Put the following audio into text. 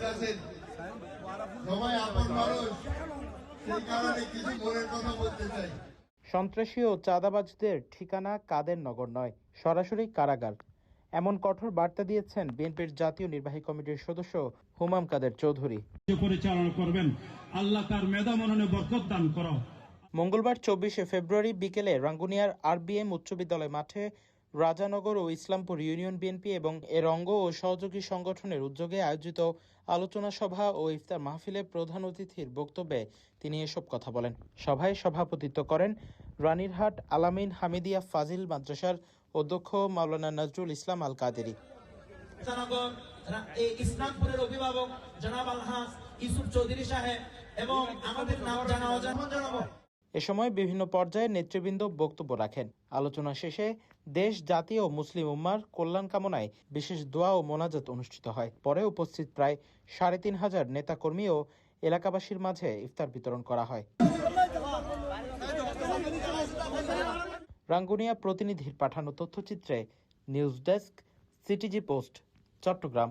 উপস্থিত আছেন সবাই আপন মানুষ, সেই কারণে কিছু মনের কথা বলতে চাই। সন্ত্রাসী ও চাঁদাবাজদের ঠিকানা কাদের নগর নয়, সরাসরি কারাগার, এমন কঠোর বার্তা দিয়েছেন বিএনপির জাতীয় নির্বাহী কমিটির সদস্য হুমাম কাদের চৌধুরী। পরিচালনা করবেন, আল্লাহ তার মেধা মননে বরকত দান করো। মঙ্গলবার 24শে ফেব্রুয়ারি বিকেলে রাঙ্গুনিয়ার আরবিএম উচ্চ বিদ্যালয় মাঠে রাজানগর ও ইসলামপুর ইউনিয়ন বিএনপি এবং এর অঙ্গ ও সহযোগী সংগঠনের উদ্যোগে আয়োজিত আলোচনা সভা ও ইফতার মাহফিলে প্রধান অতিথির বক্তব্যে তিনি এসব কথা বলেন। সভায় সভাপতিত্ব করেন রানীরহাট আলামিন হামিদিয়া ফাজিল মাদ্রাসার অধ্যক্ষ মাওলানা নজরুল ইসলাম আল কাদেরী। ইসলামপুরের অভিভাবক জনাব আলহাজ ইউসুফ চৌধুরী সাহেব এবং আমাদের নাম জানাবো। এ সময় বিভিন্ন পর্যায়ে নেতৃবৃন্দ বক্তব্য রাখেন। আলোচনা শেষে দেশ, জাতি ও মুসলিম উম্মার কল্যাণ কামনায় বিশেষ দোয়া ও মোনাজাত অনুষ্ঠিত হয়। পরে উপস্থিত প্রায় ৩৫০০ নেতাকর্মী ও এলাকাবাসীর মাঝে ইফতার বিতরণ করা হয়। রাঙ্গুনিয়া প্রতিনিধির পাঠানো তথ্যচিত্রে news desk, CTG post, Chittagong.